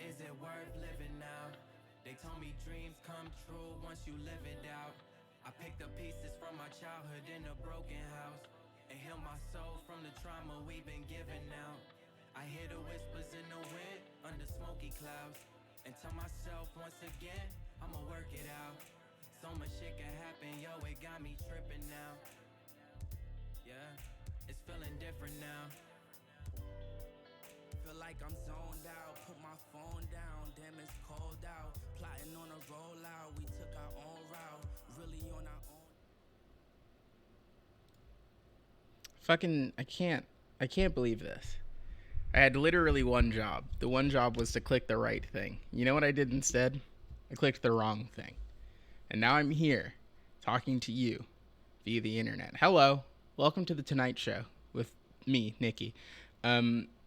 is it worth living now? They told me dreams come true once you live it out. I picked up pieces from my childhood in a broken house and heal my soul from the trauma we've been given now. I hear the whispers in the wind under smoky clouds and tell myself once again, I'ma work it out. So much shit can happen, yo, it got me tripping now. Yeah, it's feeling different now. Feel like I'm zoned out, put my phone down, damn it's cold out. Plotting on a rollout, we took our own route, really on our own. Fucking, I can't believe this. I had literally one job. The one job was to click the right thing. You know what I did instead? I clicked the wrong thing. And now I'm here, talking to you via the internet. Hello, welcome to the Tonight Show with me, Niki.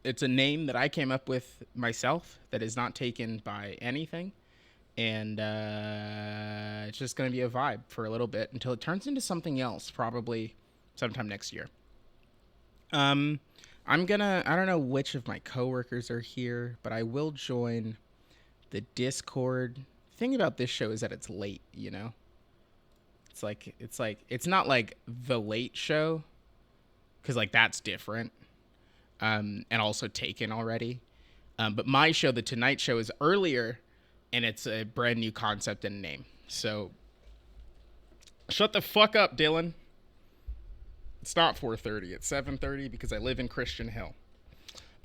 It's a name that I came up with myself that is not taken by anything. And it's just going to be a vibe for a little bit until it turns into something else, probably sometime next year. I don't know which of my coworkers are here, but I will join the Discord. The thing about this show is that it's late, you know? It's not like the late show, because like that's different. And also taken already. But my show, The Tonight Show, is earlier, and it's a brand new concept and name. So, shut the fuck up, Dylan. It's not 4:30. It's 7:30 because I live in Christian Hill.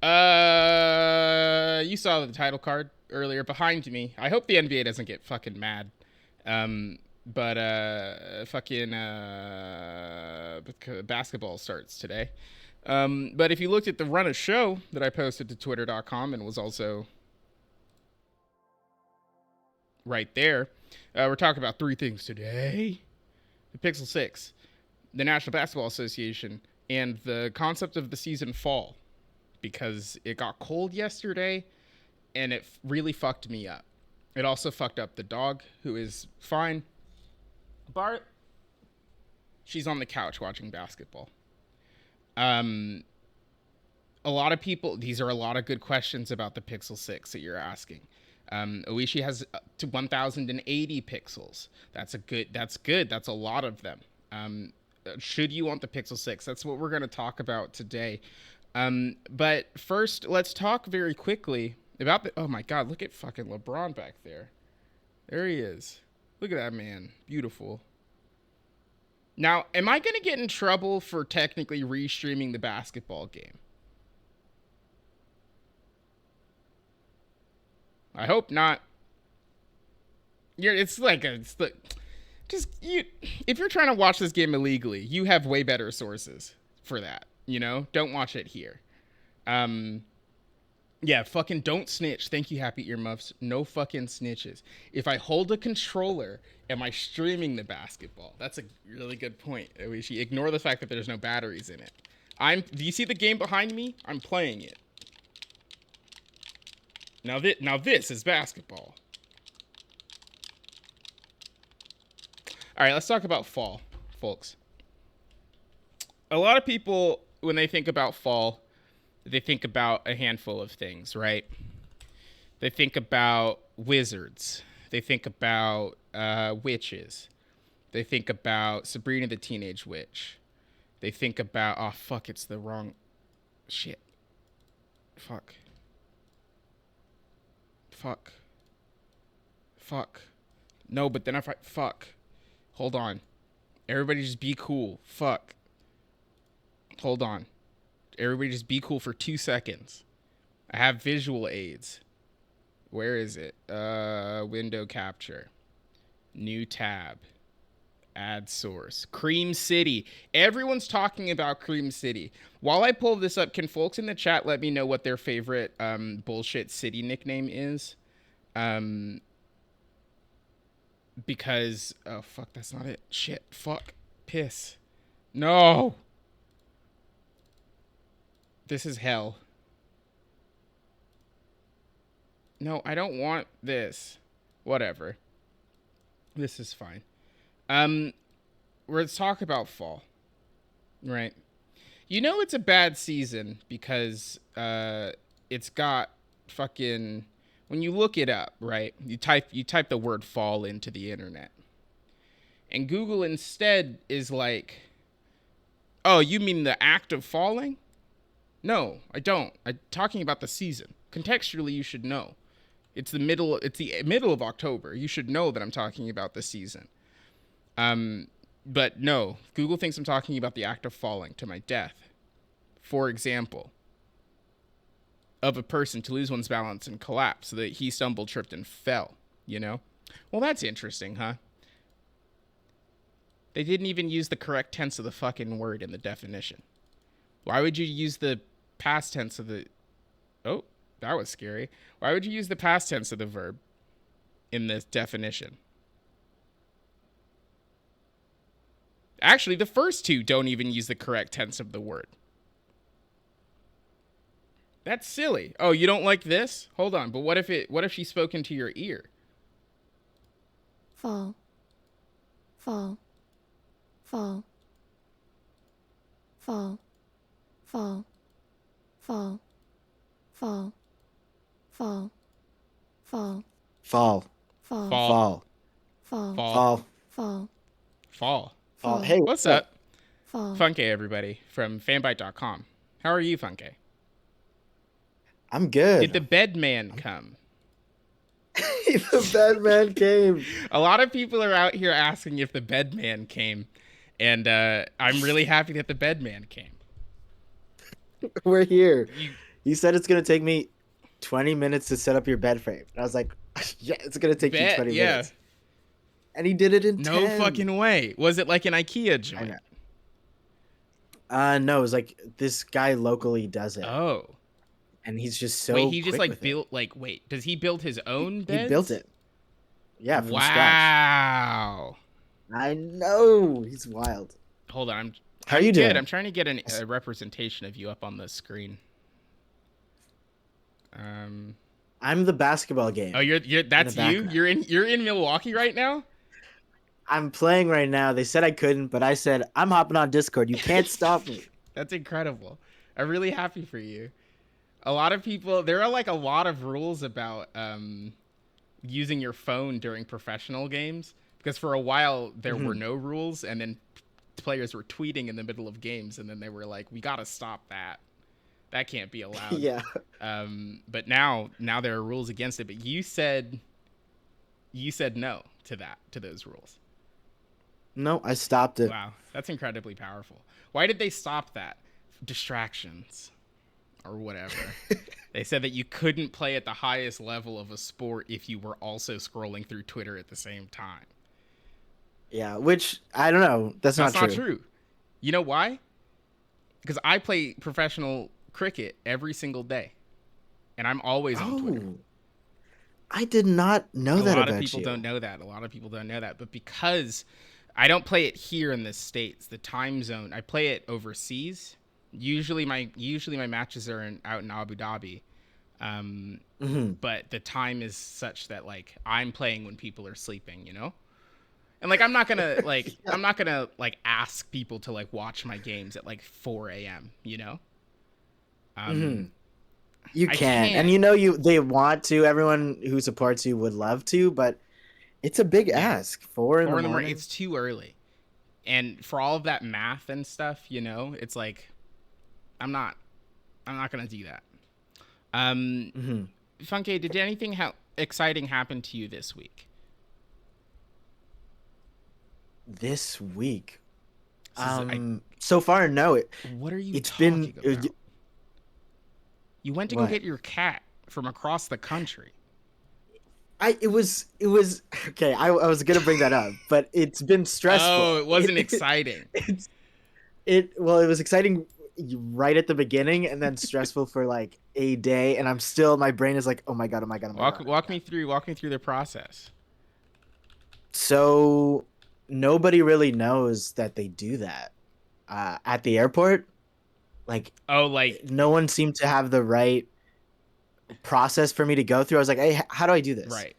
You saw the title card earlier behind me. I hope the NBA doesn't get fucking mad. Basketball starts today. But if you looked at the run of show that I posted to twitter.com and was also right there, we're talking about three things today: the Pixel 6, the National Basketball Association, and the concept of the season fall, because it got cold yesterday and it really fucked me up. It also fucked up the dog, who is fine. Bart, she's on the couch watching basketball. A lot of people, these are a lot of good questions about the Pixel 6 that you're asking. Oishi has to 1080 pixels. That's good. That's a lot of them. Should you want the Pixel 6? That's what we're going to talk about today. But first, let's talk very quickly about oh my God, look at fucking LeBron back there. There he is. Look at that man. Beautiful. Now, am I going to get in trouble for technically restreaming the basketball game? I hope not. If you're trying to watch this game illegally, you have way better sources for that. You know, don't watch it here. Yeah, fucking don't snitch. Thank you, Happy Earmuffs. No fucking snitches. If I hold a controller, am I streaming the basketball? That's a really good point. We should ignore the fact that there's no batteries in it. Do you see the game behind me? I'm playing it. Now this is basketball. All right, let's talk about fall, folks. A lot of people, when they think about fall, they think about a handful of things, right? They think about wizards. They think about witches. They think about Sabrina the Teenage Witch. They think about, oh, fuck, it's the wrong shit. Fuck. No, but then if I, fuck. Hold on. Everybody just be cool. Fuck. Hold on. Everybody just be cool for 2 seconds. I have visual aids. Where is it? Window capture. New tab. Add source. Cream City. Everyone's talking about Cream City. While I pull this up, can folks in the chat let me know what their favorite bullshit city nickname is? Because, oh fuck, that's not it. Shit, fuck, piss. No! This is hell. No, I don't want this. Whatever. This is fine. Let's talk about fall. Right. You know it's a bad season because it's got fucking when you look it up, right? You type the word fall into the internet. And Google instead is like, "Oh, you mean the act of falling?" No, I don't. I'm talking about the season. Contextually, you should know. It's the middle of October. You should know that I'm talking about the season. But no, Google thinks I'm talking about the act of falling to my death. For example, of a person to lose one's balance and collapse so that he stumbled, tripped, and fell, you know? Well, that's interesting, huh? They didn't even use the correct tense of the fucking word in the definition. Why would you use the past tense of the... Oh, that was scary. Why would you use the past tense of the verb in this definition? Actually, the first two don't even use the correct tense of the word. That's silly. Oh, you don't like this? Hold on, but what if she spoke into your ear? Fall. Fall. Fall. Fall. Fall. Fall. Fall. Fall. Fall. Fall. Fall. Fall. Fall. Fall. Fall. Fall. Fall. Hey, What's up? Fall. Funke, everybody, from fanbyte.com. How are you, Funke? I'm good. Did the bedman come? The bedman came. A lot of people are out here asking if the bedman came, and I'm really happy that the bedman came. We're here. You said it's going to take me 20 minutes to set up your bed frame. And I was like, yeah, it's going to take you 20 minutes. And he did it in 10. No fucking way. Was it like an IKEA joint? No, it was like this guy locally does it. Oh. And he's just so Wait, he just quick like with built it. like wait, does he build his own beds? He built it. Yeah, from scratch. Wow. I know. He's wild. Hold on. How are you doing? I'm trying to get a representation of you up on the screen. I'm the basketball game. Oh, you're that's you? You're in Milwaukee right now? I'm playing right now. They said I couldn't, but I said, I'm hopping on Discord. You can't stop me. That's incredible. I'm really happy for you. A lot of people, there are like a lot of rules about using your phone during professional games, because for a while there were no rules, and then players were tweeting in the middle of games, and then they were like, we got to stop that. That can't be allowed. Yeah. But now there are rules against it, but you said no to those rules. No, I stopped it. Wow, that's incredibly powerful. Why did they stop that? Distractions or whatever. They said that you couldn't play at the highest level of a sport if you were also scrolling through Twitter at the same time. Yeah, which, I don't know. That's not true. You know why? Because I play professional cricket every single day, and I'm always on Twitter. I did not know that about you. A lot of people don't know that. But because I don't play it here in the States, the time zone, I play it overseas. Usually my matches are out in Abu Dhabi. But the time is such that like I'm playing when people are sleeping, you know? And like I'm not gonna ask people to like watch my games at like 4 a.m., you know? You can. And you know they want to, everyone who supports you would love to, but it's a big ask. 4 in the morning. It's too early. And for all of that math and stuff, you know, it's like I'm not gonna do that. Funke, did anything exciting happen to you this week? This week, so far, no. What are you talking about? You went to go get your cat from across the country. It was okay. I was gonna bring that up, but it's been stressful. Oh, it wasn't exciting. It was exciting right at the beginning, and then stressful for like a day, and my brain is like, oh my god. Walk me through the process. So nobody really knows that they do that at the airport. Like, no one seemed to have the right process for me to go through. I was like, hey, how do I do this? Right.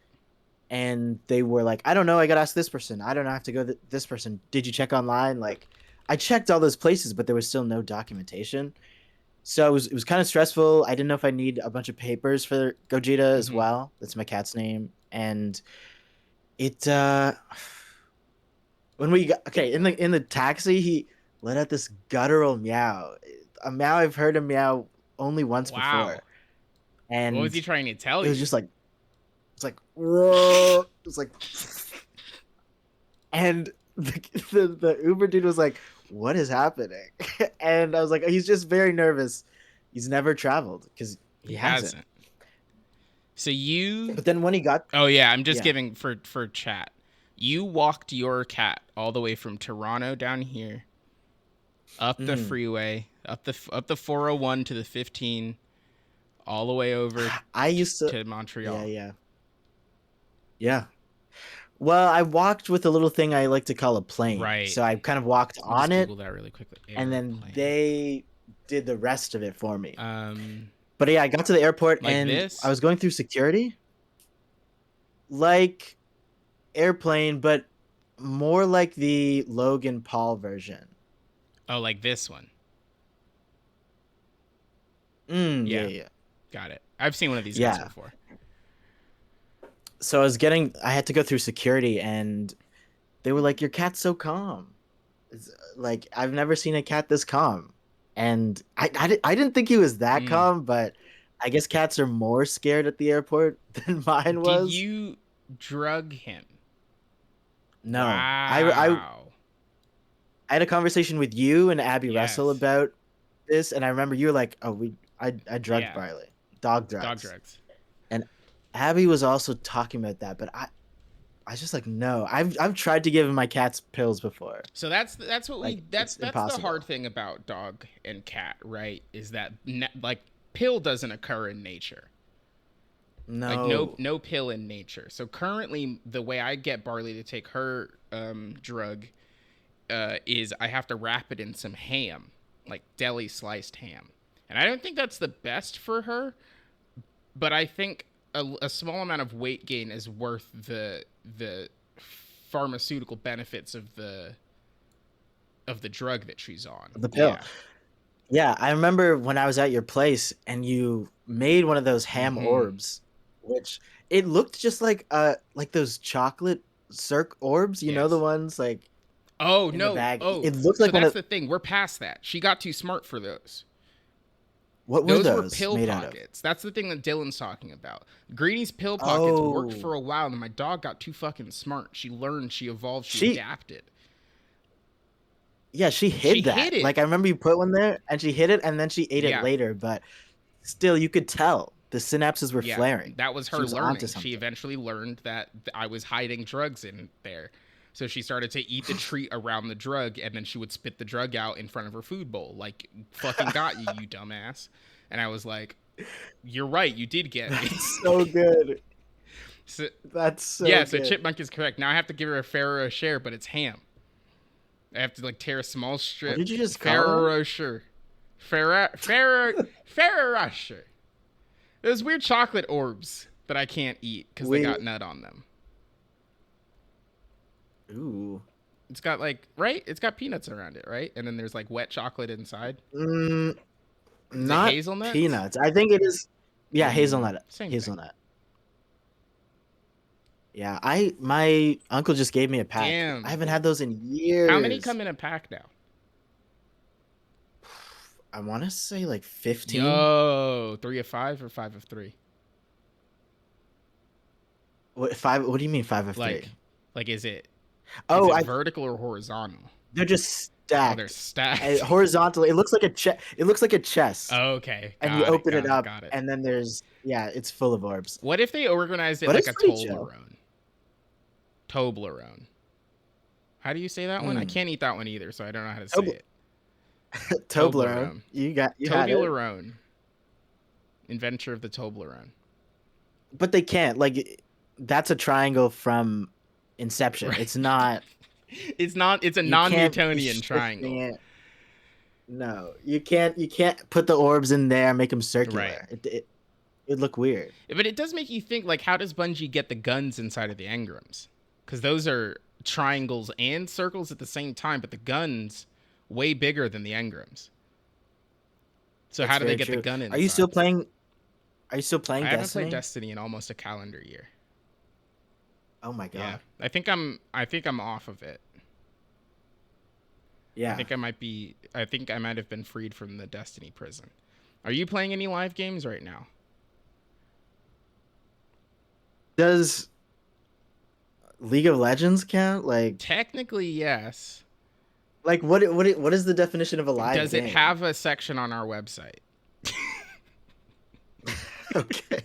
And they were like, I don't know. I got to ask this person. I don't know. I have to go this person. Did you check online? Like, I checked all those places, but there was still no documentation. So it was kind of stressful. I didn't know if I need a bunch of papers for Gogeta as Mhm. well. That's my cat's name. And it when we got okay in the taxi, he let out this guttural meow. A meow I've heard him meow only once before. Wow. What was And he trying to tell it was you? just like it's like "Roar." It was like and the Uber dude was like, "What is happening?" And I was like, "He's just very nervous. He's never traveled because He he hasn't." hasn't. So you. But then when he got, Oh yeah, I'm just yeah, giving for chat. You walked your cat all the way from Toronto down here, up the mhm. freeway, up the 401 to the 15, all the way over I used to, to yeah, Montreal. yeah, yeah. Well, I walked with a little thing I like to call a plane. Right. So I kind of walked Let me on just it, Google that really quickly. and then Airplane. they did the rest of it for me. Um, But yeah, I got to the airport like and I this. was going through security, like airplane, but more like the Logan Paul version. Oh, like this one. Yeah, Yeah, yeah, got it. I've seen one of these guys yeah. before. So I had to go through security, and they were like, "Your cat's so calm." It's, like I've never seen a cat this calm, and I didn't think he was that Mm. calm, but I guess cats are more scared at the airport than mine Did was. you drug him? No, Wow. I had a conversation with you and Abby Russell Yes. about this, and I remember you were like, "Oh, I drugged Yeah. Barley, dog Dog drugs," drugs. and Abby was also talking about that, but I was just like, no, I've tried to give my cats pills before, So that's what like we it's that's the hard impossible. thing about dog and cat, right? Is that like pill doesn't occur in nature. Like No, no pill in nature. So currently the way I get Barley to take her drug is I have to wrap it in some ham, like deli sliced ham. And I don't think that's the best for her, but I think a small amount of weight gain is worth the pharmaceutical benefits of the drug that she's on. the pill. Yeah. Yeah, I remember when I was at your place and you made one of those ham Mm-hmm. orbs, which it looked just like those chocolate circ orbs, you know, the Yes. ones like Oh in the no. bag. Oh, It looked so like one that's of the thing. We're past that. She got too smart for those. what were Those were those pill made out of? pockets. That's the thing that Dylan's talking about. Greenie's pill pockets worked Oh, for a while, and my dog got too fucking smart. She learned, she evolved, she she adapted. yeah, she She hid hid that. it. Like I remember you put one there and she hid it and then she ate it Yeah. later, but still you could tell the synapses were Yeah. flaring. That was She her was onto learning. She something. eventually learned that I was hiding drugs in there. So she started to eat the treat around the drug, and then she would spit the drug out in front of her food bowl. Like, fucking got you, you dumbass. And I was like, you're right, you did get me. That's so good. So, That's so yeah, so good. Chipmunk is correct. Now I have to give her a Ferrero Rocher, but it's ham. I have to like tear a small What strip. did you just call Ferrero him? Rocher. Ferrero Rocher. Those weird chocolate orbs that I can't eat because they We got nut on them. ooh. It's got like right. It's got peanuts around it, right? And then there's like wet chocolate inside. Mm, Is it not hazelnuts? peanuts. I think it is yeah, hazelnut. Same thing. Hazelnut. Yeah, I my uncle just gave me a pack. I Damn. haven't had those in How many years. come in a pack now? I want to say like 15. Yo, 3 of 5 or 5 of 3? What five? What do you mean 5 of 3? Like is it Oh, I vertical or horizontal? they're just Oh, they're stacked. stacked. Horizontally. It looks like a chest. It looks like a chest. Okay, And you got it, open got it it, up got it. and then there's yeah, it's full of orbs. What if they organized it But like it's a pretty chill. Toblerone? Toblerone. How do you say that one? I Mm. can't eat that one either, so I don't know how to say Tob- it. Toblerone. You had it. Toblerone. Inventor of the Toblerone. But they can't. Like that's a triangle from Inception. Right. It's not It's not. It's a you can't be non-Newtonian shifting triangle. it. No, you can't. You can't put the orbs in there, and make them circular. Right. It'd look weird. But it does make you think, like, how does Bungie get the guns inside of the engrams? Because those are triangles and circles at the same time, but the guns way bigger than the engrams. So That's how do they very get the true. gun inside? Are you still playing? Are you still playing I haven't Destiny? played Destiny in almost a calendar year. Oh my god. Yeah, I think I'm off of it. Yeah. I think I might have been freed from the Destiny prison. Are you playing any live games right now? Does League of Legends count? Like Technically, yes. what is the definition of a live Does game? it have a section on our website? Okay.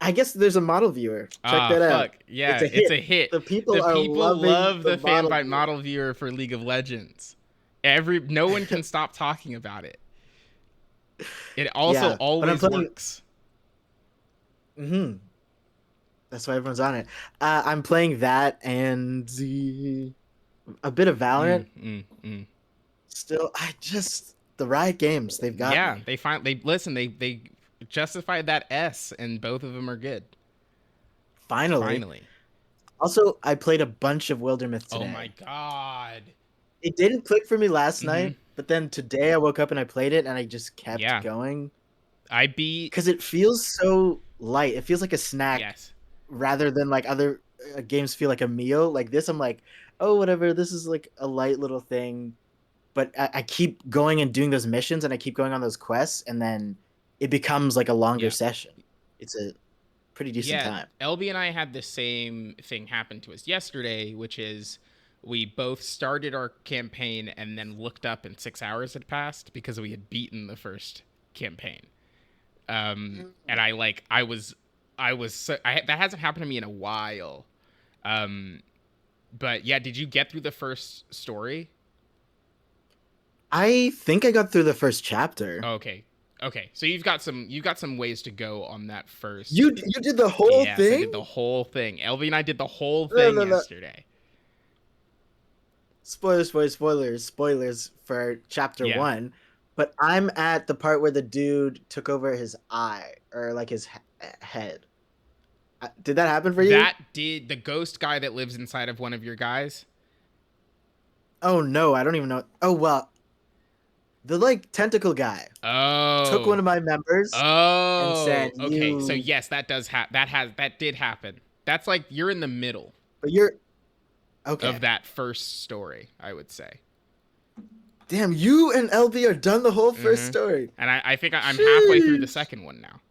I guess there's a model viewer. Check that out. Fuck. Yeah, It's a hit. The people are loving love the model Fanbyte viewer. model viewer for League of Legends. No one can stop talking about it. It also Yeah, but I'm always playing- works. That's why everyone's on it. I'm playing that and a bit of Valorant. Still, the Riot Games, they've got Yeah, me. they justified that S, and both of them are good. Finally. Also, I played a bunch of Wildermyth today. Oh my god. It didn't click for me last night, but then today I woke up and I played it and I just kept going. I beat because it feels so light. It feels like a snack. Yes. Rather than like other games feel like a meal. Like this, I'm like, oh, whatever. This is like a light little thing. But I keep going and doing those missions and I keep going on those quests and then it becomes like a longer session. It's a pretty decent time. LB and I had the same thing happen to us yesterday, which is we both started our campaign and then looked up and 6 hours had passed because we had beaten the first campaign. And that hasn't happened to me in a while. But yeah, did you get through the first story? I think I got through the first chapter. Okay. So you've got some ways to go on that first. You did the whole thing? Yes, I did the whole thing. LV and I did the whole thing yesterday. Spoilers for chapter 1. But I'm at the part where the dude took over his eye or like his head. Did that happen for you? That did the ghost guy that lives inside of one of your guys? Oh no, I don't even know. Oh well. The like tentacle guy took one of my members and said, okay. So yes, that does that did happen. That's like you're in the middle. But you're okay of that first story, I would say. Damn, you and LB are done the whole first story. And I think I'm halfway through the second one now.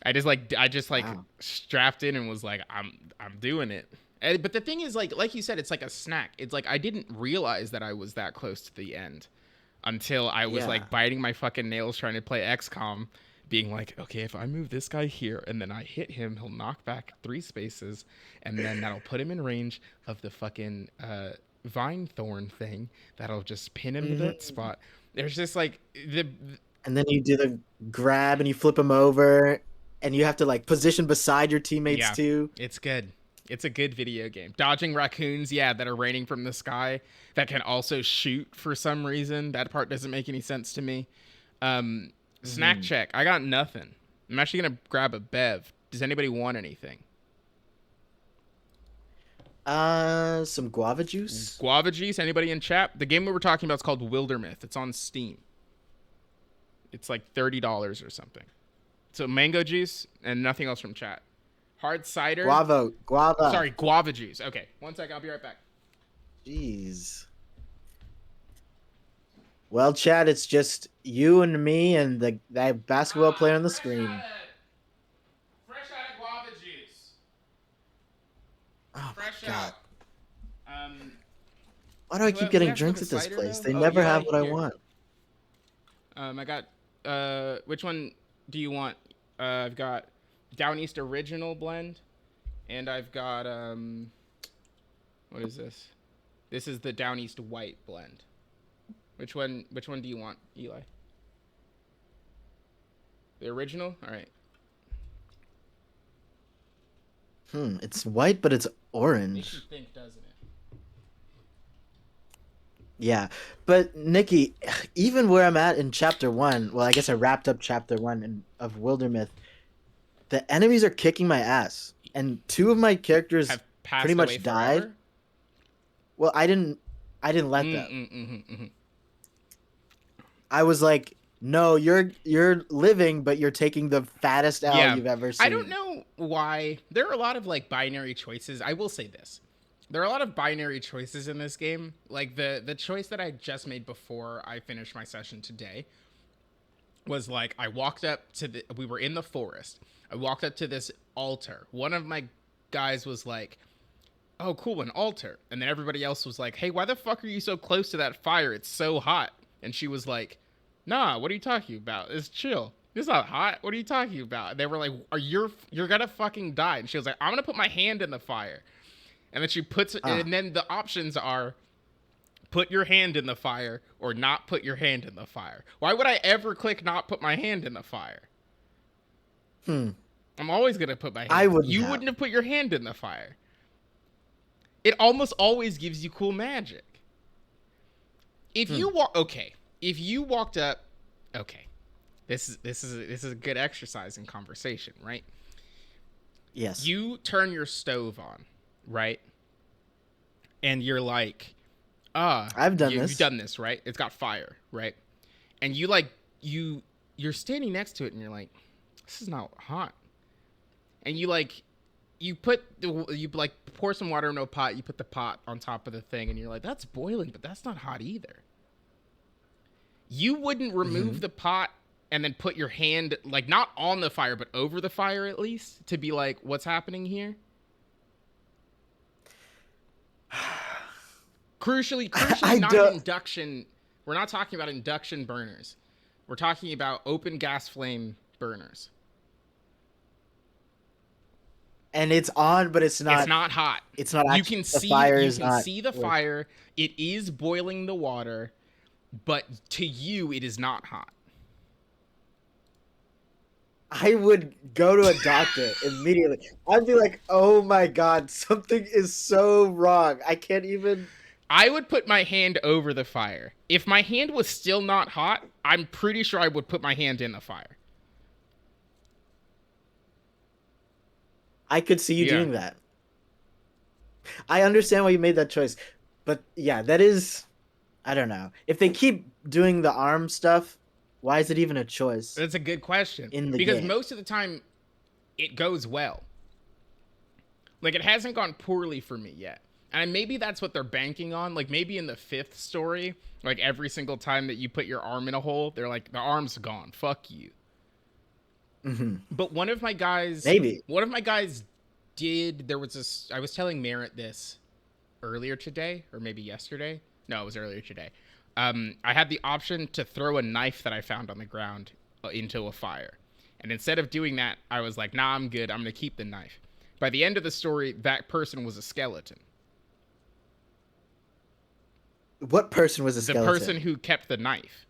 I just wow. Strapped in and was like, I'm doing it. But the thing is, like you said, it's like a snack. It's like I didn't realize that I was that close to the end until I was like biting my fucking nails trying to play XCOM, being like, okay, if I move this guy here and then I hit him, he'll knock back 3 spaces, and then that'll put him in range of the fucking vine thorn thing that'll just pin him to that spot. There's just like and then you do the grab and you flip him over, and you have to like position beside your teammates too. It's good. It's a good video game. Dodging raccoons, that are raining from the sky, that can also shoot for some reason. That part doesn't make any sense to me. Snack check. I got nothing. I'm actually going to grab a bev. Does anybody want anything? Some guava juice? Guava juice? Anybody in chat? The game we were talking about is called Wildermyth. It's on Steam. It's like $30 or something. So mango juice and nothing else from chat. Hard cider. Guava. Sorry, guava juice. Okay, 1 second. I'll be right back. Jeez. Well, Chad, it's just you and me and that basketball player on the screen. Fresh out of guava juice. Oh fresh my god. Out. Why do I keep getting drinks at this place? They never have what I want. I got. Which one do you want? I've got Down East Original Blend, and I've got what is this? This is the Down East White Blend. Which one do you want, Eli? The original? All right. It's white, but it's orange. Makes you think, doesn't it? Yeah, but Niki, even where I'm at in chapter 1, well, I guess I wrapped up chapter 1 of Wildermyth. The enemies are kicking my ass, and 2 of my characters have pretty much died. Well, I didn't let them. I was like, no, you're living, but you're taking the fattest L Yeah. you've ever seen. I don't know why. There are a lot of like binary choices. I will say this. There are a lot of binary choices in this game. Like the choice that I just made before I finished my session today was like I walked up to we were in the forest. I walked up to this altar. One of my guys was like, "Oh, cool, an altar." And then everybody else was like, "Hey, why the fuck are you so close to that fire? It's so hot." And she was like, "Nah, what are you talking about? It's chill. It's not hot. What are you talking about?" And they were like, you're gonna fucking die." And she was like, "I'm gonna put my hand in the fire." And then she puts it, and then the options are put your hand in the fire or not put your hand in the fire. Why would I ever click not put my hand in the fire? I'm always gonna put my hand. You wouldn't have put your hand in the fire. It almost always gives you cool magic. If you walked up, okay, this is a good exercise in conversation, right? Yes. You turn your stove on, right? And you're like, I've done this. You've done this, right? It's got fire, right? And you like you're standing next to it, and you're like, this is not hot. And you like you pour some water in a pot. You put the pot on top of the thing, and you're like, that's boiling, but that's not hot either. You wouldn't remove the pot and then put your hand, like, not on the fire, but over the fire at least, to be like, what's happening here? Crucially, not induction. We're not talking about induction burners. We're talking about open gas flame burners. And it's on, but it's not. It's not hot. It's not. You can see. You can see the fire. It is boiling the water, but to you, it is not hot. I would go to a doctor immediately. I'd be like, "Oh my god, something is so wrong. I can't even." I would put my hand over the fire. If my hand was still not hot, I'm pretty sure I would put my hand in the fire. I could see you doing that. I understand why you made that choice. But yeah, that is, I don't know. If they keep doing the arm stuff, why is it even a choice? That's a good question. Because game. Most of the time, it goes well. Like, it hasn't gone poorly for me yet. And maybe that's what they're banking on. Like, maybe in the 5th story, like, every single time that you put your arm in a hole, they're like, the arm's gone. Fuck you. Mm-hmm. But one of my guys did, I was telling Merritt this earlier today, or maybe yesterday. No, it was earlier today. I had the option to throw a knife that I found on the ground into a fire. And instead of doing that, I was like, nah, I'm good. I'm going to keep the knife. By the end of the story, that person was a skeleton. What person was a skeleton? The person who kept the knife.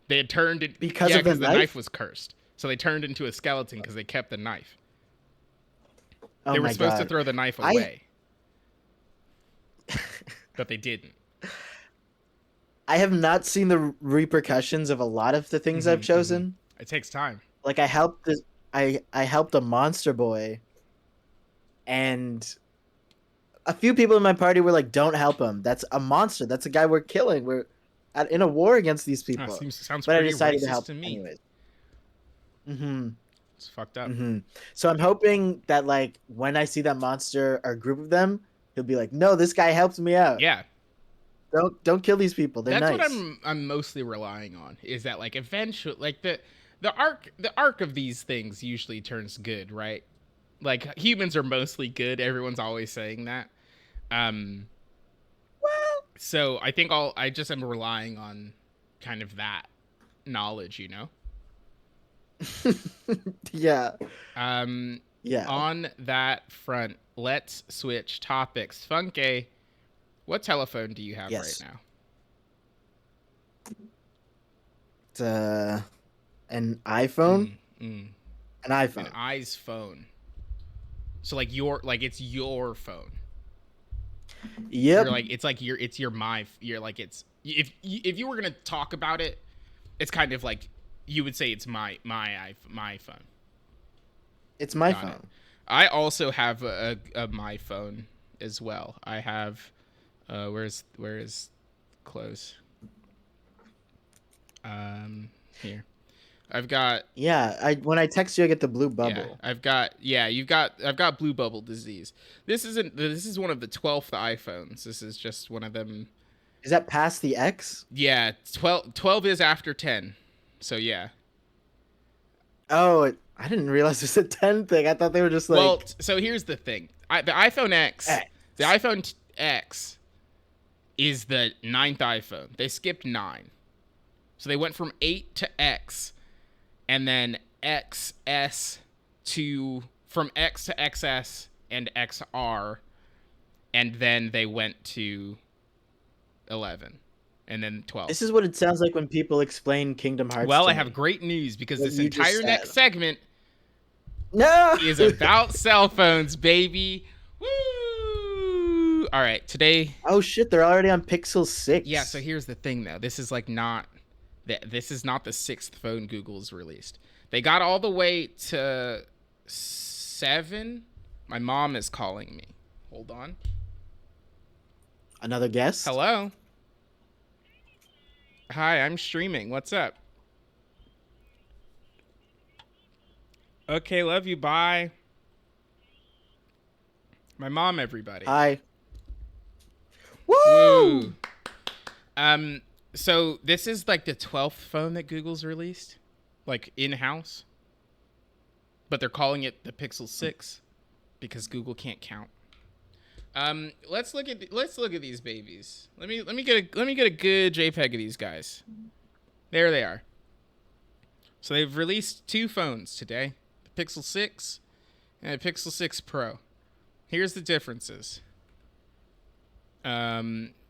They had turned it because of the knife was cursed. So they turned into a skeleton because they kept the knife. They were supposed to throw the knife away. But they didn't. I have not seen the repercussions of a lot of the things I've chosen. It takes time. Like I helped a monster boy, and a few people in my party were like, "Don't help him. That's a monster. That's a guy we're killing. We're in a war against these people." Sounds but pretty I decided racist to help to me. anyways. Mm-hmm. It's fucked up. Mm-hmm. So I'm hoping that like when I see that monster or group of them, he'll be like, "No, this guy helped me out." Yeah. Don't kill these people. They're That's nice. what I'm mostly relying on, is that like eventually, like the arc of these things usually turns good, right? Like humans are mostly good. Everyone's always saying that. Well, so I think I just am relying on kind of that knowledge, you know? Yeah. Yeah. On that front, let's switch topics. Funke, what telephone do you have right now? It's an iPhone. An iPhone. An I's phone. So like it's your phone. Yep. It's if you were gonna talk about it, it's kind of like you would say it's my phone. It's my phone. I also have a my phone as well. I have where is close? Here. I've got when I text you I get the blue bubble. I've got blue bubble disease. This is one of the 12th iPhones. This is just one of them. Is that past the X? Yeah, 12 is after 10. So yeah. Oh, I didn't realize it's a 10 thing. I thought they were just like. Well, so here's the thing. The iPhone X. The iPhone X is the 9th iPhone. They skipped 9. So they went from 8 to X, and then XS from X to XS and XR, and then they went to 11, and then 12. This is what it sounds like when people explain Kingdom Hearts. Well, to I have me. great news because What this you entire just next said. segment No is about cell phones, baby. Woo! All right, today. Oh shit, they're already on Pixel 6. Yeah, so here's the thing though. This is not the 6th phone Google's released. They got all the way to 7. My mom is calling me. Hold on. Another guest? Hello. Hi, I'm streaming. What's up? Okay, love you. Bye. My mom, everybody. Hi. Woo! So this is like the 12th phone that Google's released, like in-house. But they're calling it the Pixel 6 because Google can't count. Let's look at these babies. Let me get a good JPEG of these guys. There they are. So they've released 2 phones today, the Pixel 6 and the Pixel 6 Pro. Here's the differences.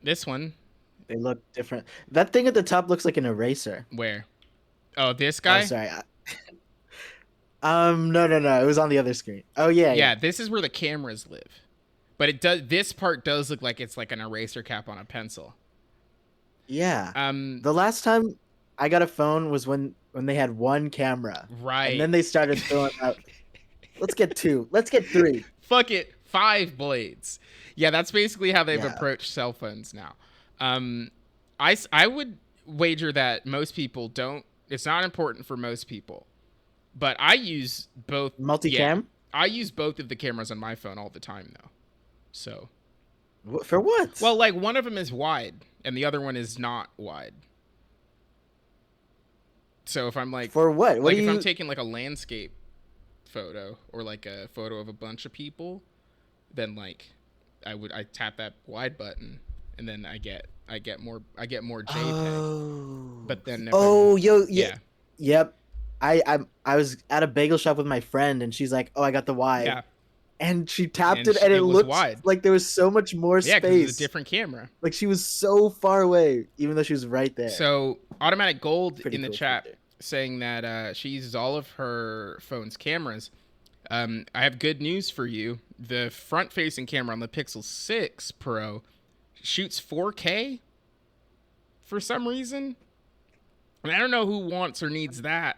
This one. They look different. That thing at the top looks like an eraser. Where? Oh, this guy? Oh, sorry. No. It was on the other screen. Oh, yeah. Yeah, this is where the cameras live. But it does. This part does look like it's like an eraser cap on a pencil. Yeah. The last time I got a phone was when they had 1 camera. Right. And then they started throwing out. Let's get 2. Let's get 3. Fuck it. 5 blades. Yeah, that's basically how they've approached cell phones now. I would wager that most people don't. It's not important for most people. But I use both. Multicam? Yeah, I use both of the cameras on my phone all the time, though. So. For what? Well, like one of them is wide and the other one is not wide. So if I'm like. For what? Like if I'm taking like a landscape photo or like a photo of a bunch of people, then like I tap that wide button and then I get more JPEG. Oh. But then. Yeah. Yep. I was at a bagel shop with my friend and she's like, "Oh, I got the wide." Yeah. And she tapped it and it looked wide. Like there was so much more space. Yeah, because it's a different camera. Like she was so far away, even though she was right there. So Automatic Gold Pretty in the cool chat feature. saying that she uses all of her phone's cameras. I have good news for you. The front-facing camera on the Pixel 6 Pro shoots 4K for some reason. I mean, I don't know who wants or needs that.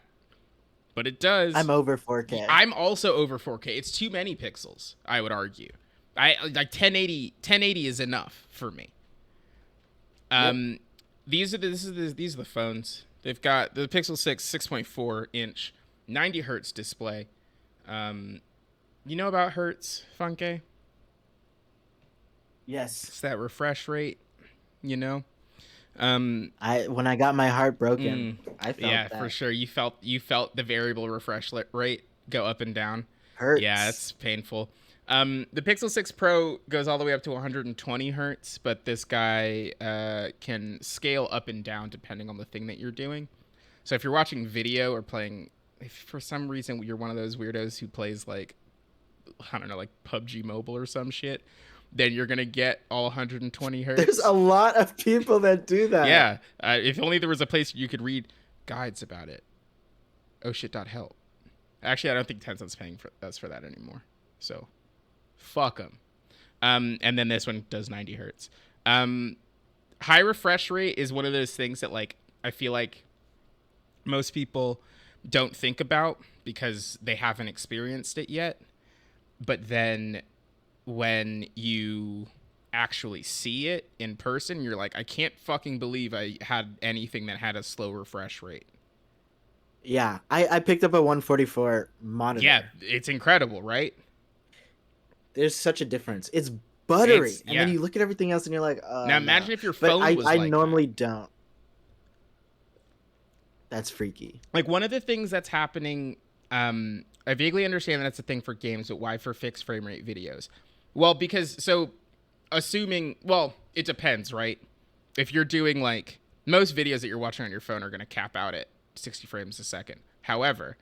But it does. I'm over 4K. I'm also over 4K. It's too many pixels, I would argue. I like 1080 is enough for me. Yep. These are the phones. They've got the Pixel 6 6.4 inch 90 hertz display. You know about hertz, Funke? Yes. It's that refresh rate, you know? When I got my heart broken, I felt that. For sure. You felt the variable refresh rate go up and down. Hurts. Yeah, it's painful. The Pixel 6 Pro goes all the way up to 120 hertz, but this guy can scale up and down depending on the thing that you're doing. So if you're watching video or playing, if for some reason you're one of those weirdos who plays like, I don't know, like PUBG Mobile or some shit, then you're going to get all 120 hertz. There's a lot of people that do that. Yeah. If only there was a place you could read guides about it. Oh shit, .help. Actually, I don't think Tencent's paying for us for that anymore. So, fuck them. And then this one does 90 hertz. High refresh rate is one of those things that like I feel like most people don't think about because they haven't experienced it yet. But then when you actually see it in person, you're like, I can't fucking believe I had anything that had a slow refresh rate. Yeah, I picked up a 144 monitor. Yeah, it's incredible, right? There's such a difference. It's buttery, and then you look at everything else, and you're like, now imagine no. if your phone but was I like normally that. don't. That's freaky. Like, one of the things that's happening, I vaguely understand that it's a thing for games, but why for fixed frame rate videos? Well, because, so, assuming, well, it depends, right? If you're doing, like, most videos that you're watching on your phone are going to cap out at 60 frames a second. However,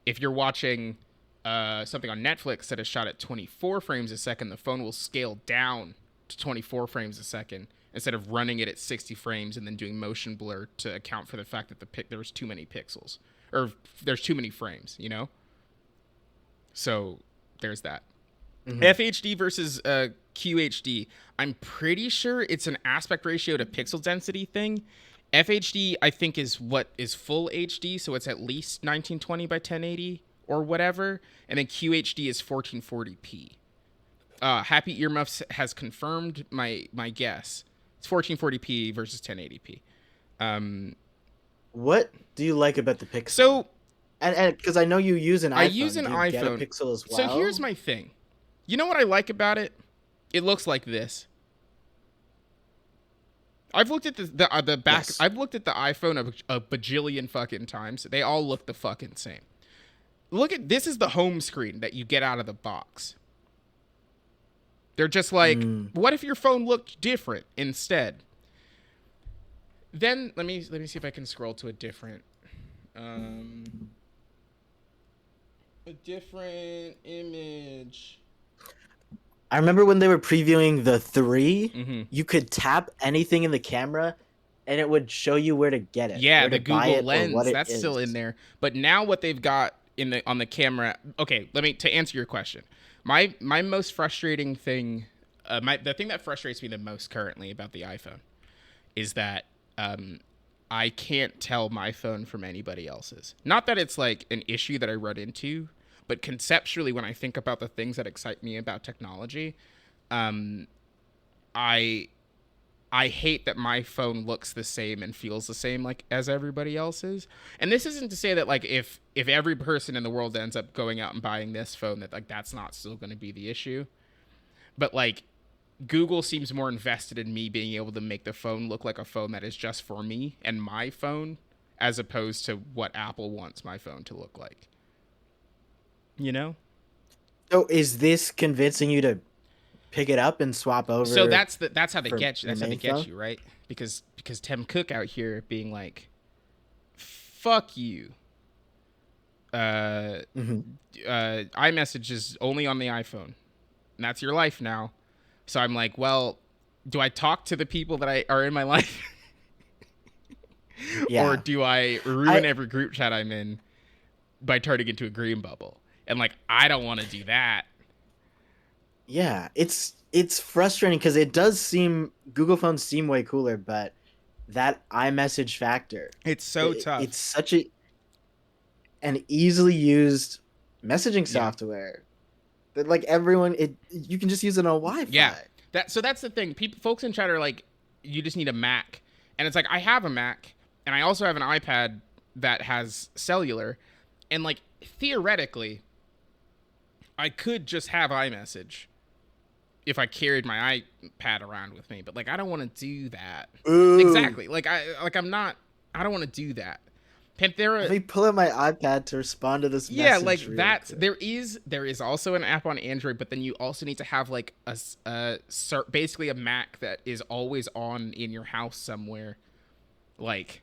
if you're watching something on Netflix that is shot at 24 frames a second, the phone will scale down to 24 frames a second instead of running it at 60 frames and then doing motion blur to account for the fact that there's too many pixels, or there's too many frames, you know? So there's that. Mm-hmm. FHD versus QHD. I'm pretty sure it's an aspect ratio to pixel density thing. FHD, I think, is what is full HD, so it's at least 1920 by 1080 or whatever. And then QHD is 1440p. Happy Earmuffs has confirmed my guess. It's 1440p versus 1080p. What do you like about the Pixel? So, and because I know you use an iPhone. I use an iPhone. Get a Pixel as well? So here's my thing. You know what I like about it? It looks like this. I've looked at the back. Yes. I've looked at the iPhone a bajillion fucking times. They all look the fucking same. Look at this, is the home screen that you get out of the box. They're just like, what if your phone looked different instead? Then let me see if I can scroll to a different image. I remember when they were previewing the 3, you could tap anything in the camera and it would show you where to get it. Yeah, the Google Lens, that's still in there. But now what they've got on the camera, okay, to answer your question. My most frustrating thing, the thing that frustrates me the most currently about the iPhone is that I can't tell my phone from anybody else's. Not that it's like an issue that I run into, but conceptually, when I think about the things that excite me about technology, I hate that my phone looks the same and feels the same like as everybody else's. And this isn't to say that like if every person in the world ends up going out and buying this phone, that like that's not still going to be the issue. But like Google seems more invested in me being able to make the phone look like a phone that is just for me and my phone, as opposed to what Apple wants my phone to look like. You know? So is this convincing you to pick it up and swap over? So that's how they get you. That's how they get you, right? Because Tim Cook out here being like, fuck you. iMessage is only on the iPhone. And that's your life now. So I'm like, well, do I talk to the people that are in my life? Or do I ruin every group chat I'm in by turning into a green bubble? And like, I don't want to do that. Yeah, it's frustrating because it does seem, Google phones seem way cooler, but that iMessage factor, it's so tough. It's such an easily used messaging software that like everyone, you can just use it on Wi-Fi. Yeah, so that's the thing. Folks in chat are like, you just need a Mac, and it's like, I have a Mac, and I also have an iPad that has cellular, and like theoretically, I could just have iMessage if I carried my iPad around with me, but like I don't want to do that. Ooh. Exactly. I don't want to do that. Panthera. Let me pull out my iPad to respond to this message. Yeah, like that's there is also an app on Android, but then you also need to have like basically a Mac that is always on in your house somewhere, like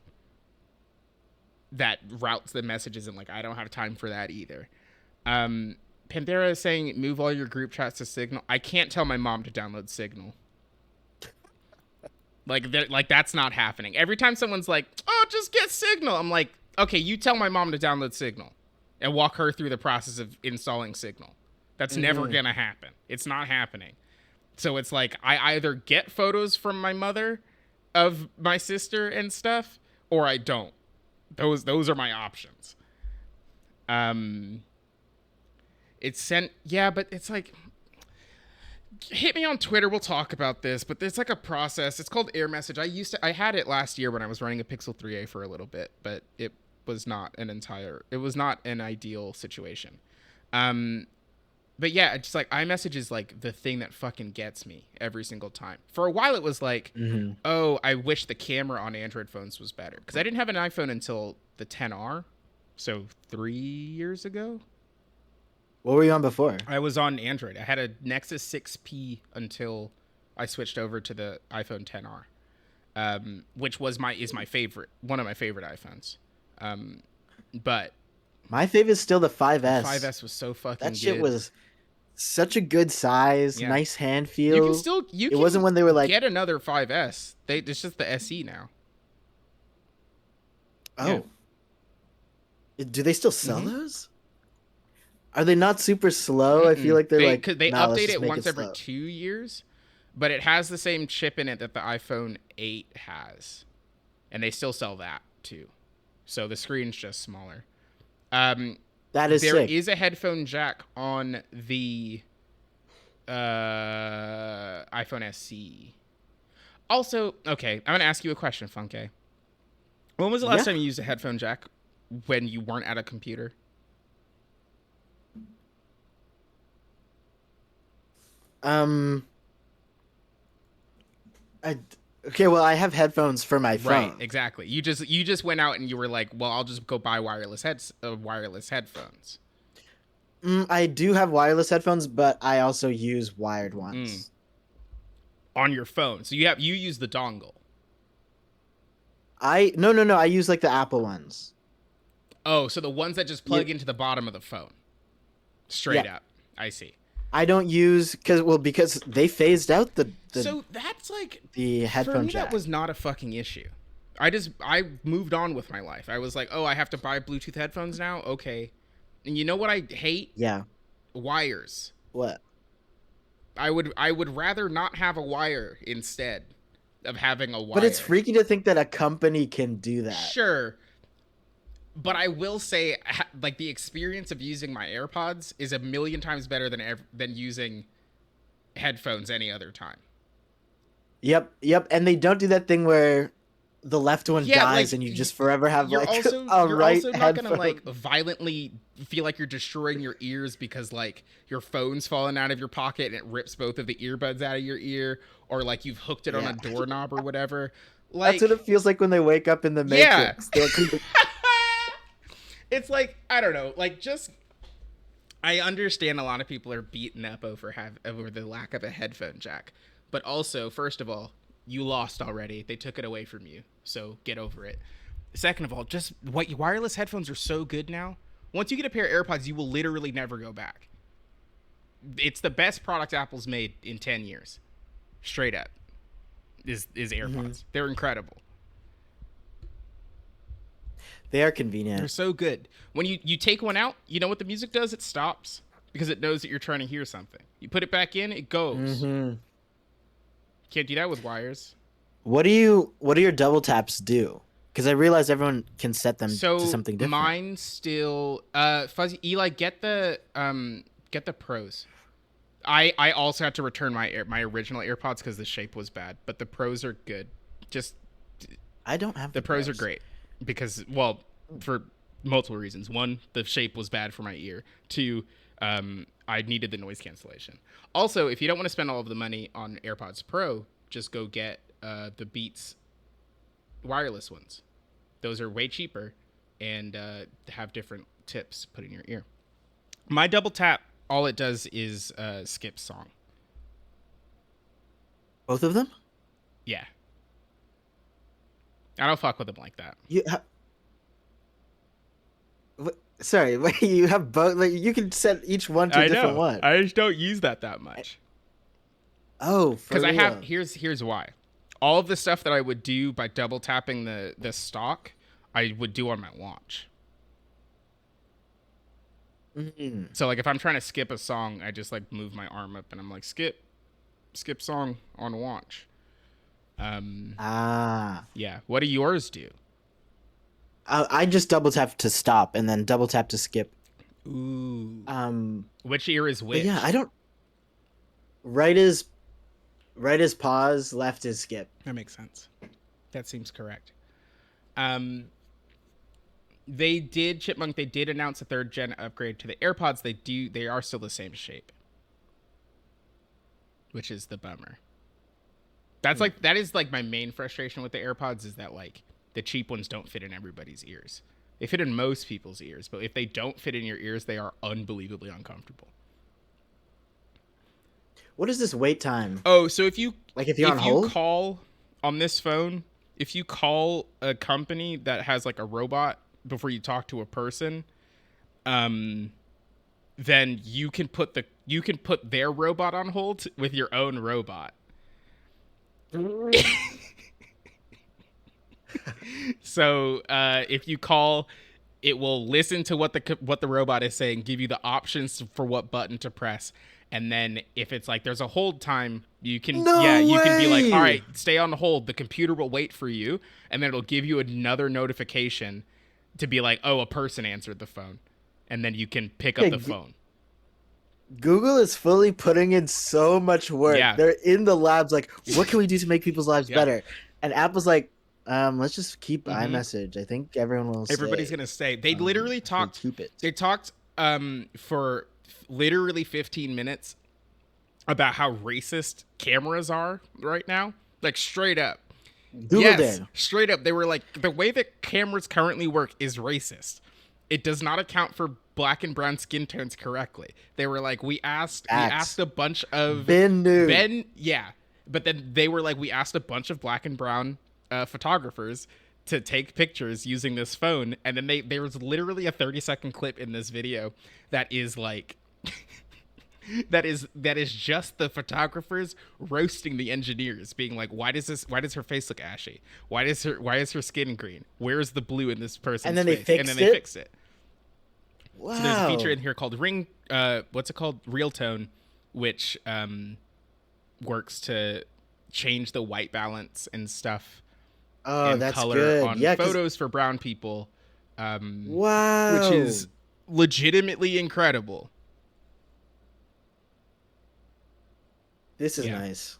that routes the messages, and like I don't have time for that either. Panthera is saying move all your group chats to Signal. I can't tell my mom to download Signal. Like that's not happening. Every time someone's like, "Oh, just get Signal," I'm like, "Okay, you tell my mom to download Signal and walk her through the process of installing Signal." That's never gonna happen. It's not happening. So it's like I either get photos from my mother of my sister and stuff, or I don't. Those are my options. It's sent, yeah, but it's like hit me on Twitter. We'll talk about this, but there's like a process. It's called air message. I had it last year when I was running a Pixel 3a for a little bit, but it was not an ideal situation. But yeah, it's just like iMessage is like the thing that fucking gets me every single time. For a while, it was like, oh, I wish the camera on Android phones was better, because I didn't have an iPhone until the 10R, so 3 years ago. What were you on before? I was on Android. I had a Nexus 6P until I switched over to the iPhone 10R, which was one of my favorite iPhones. But my favorite is still the 5S. The 5S was so fucking good. That shit was such a good size, nice hand feel. You can wasn't when they were like get another 5S. It's just the SE now. Oh. Yeah. Do they still sell those? Are they not super slow? I feel like they update it once every 2 years, but it has the same chip in it that the iPhone 8 has, and they still sell that too. So the screen's just smaller. That is there sick. is a headphone jack on the iPhone SE. Also, okay, I'm gonna ask you a question, Funke. When was the last time you used a headphone jack when you weren't at a computer? I have headphones for my phone. Right, exactly. You just went out and you were like, well, I'll just go buy wireless headphones. I do have wireless headphones, but I also use wired ones. On your phone. So you use the dongle. No. I use like the Apple ones. Oh, so the ones that just plug into the bottom of the phone. Straight up. I see. I don't use because they phased out the so that's like the headphone for me, jack. That was not a fucking issue. I moved on with my life. I was like, oh, I have to buy Bluetooth headphones now? Okay. And you know what I hate? Yeah. Wires. What? I would rather not have a wire instead of having a wire. But it's freaky to think that a company can do that. Sure. But I will say, like, the experience of using my AirPods is a million times better than using headphones any other time. Yep. And they don't do that thing where the left one dies and you just forever have you're right also not headphone. gonna like violently feel like you're destroying your ears because like your phone's falling out of your pocket and it rips both of the earbuds out of your ear, or like you've hooked it on a doorknob or whatever. Like, that's what it feels like when they wake up in the Matrix. Yeah. It's like, I don't know, like, just, I understand a lot of people are beaten up over the lack of a headphone jack, but also, first of all, you lost already. They took it away from you, so get over it. Second of all, just wireless headphones are so good now. Once you get a pair of AirPods, you will literally never go back. It's the best product Apple's made in 10 years. Straight up. Is AirPods. They're incredible. They are convenient. They're so good. When you take one out, you know what the music does? It stops because it knows that you're trying to hear something. You put it back in, it goes. Can't do that with wires. What do your double taps do? Because I realize everyone can set them to something different. Mine still Fuzzy Eli, get the Pros. I also had to return my original AirPods because the shape was bad, but the Pros are good. I don't have the Pros are great. Because, well, for multiple reasons. One, the shape was bad for my ear. Two, I needed the noise cancellation. Also, if you don't want to spend all of the money on AirPods Pro, just go get the Beats wireless ones. Those are way cheaper and have different tips put in your ear. My double tap, all it does is skip song. Both of them? Yeah. I don't fuck with them like that. Sorry, wait, you have both. Like, you can set each one to a different one. I just don't use that much. Oh, because I have. Here's why. All of the stuff that I would do by double tapping the stock, I would do on my watch. So like if I'm trying to skip a song, I just like move my arm up and I'm like skip song on watch. Yeah. What do yours do? I just double tap to stop and then double tap to skip. Ooh. Which ear is which? Yeah, I don't. Right is pause, left is skip. That makes sense. That seems correct. They did announce a third gen upgrade to the AirPods. They are still the same shape, which is the bummer. That is like my main frustration with the AirPods is that like the cheap ones don't fit in everybody's ears. They fit in most people's ears, but if they don't fit in your ears, they are unbelievably uncomfortable. What is this wait time? Oh, so if you're on hold? You call on this phone, if you call a company that has like a robot before you talk to a person, then you can put their robot on hold with your own robot. So if you call, it will listen to what the robot is saying, give you the options for what button to press, and then if it's like there's a hold time, you can you can be like, all right, stay on hold. The computer will wait for you, and then it'll give you another notification to be like, oh, a person answered the phone, and then you can pick up the phone. Google is fully putting in so much work. Yeah. They're in the labs like, what can we do to make people's lives better? And Apple's like, let's just keep iMessage. I think everybody's gonna stay. They literally talked. They talked for literally 15 minutes about how racist cameras are right now. Like straight up. Google did. Straight up. They were like, the way that cameras currently work is racist. It does not account for black and brown skin tones correctly. They were like, we asked a bunch of but then they were like, we asked a bunch of black and brown photographers to take pictures using this phone, and then there was literally a 30-second clip in this video that is like that is just the photographers roasting the engineers, being like, why does her face look ashy? Why is her skin green? Where's the blue in this person's face? And then they fix it. Wow. So there's a feature in here called Real Tone, which works to change the white balance and stuff. Oh, and that's color good. on photos for brown people. Wow. Which is legitimately incredible. This is nice.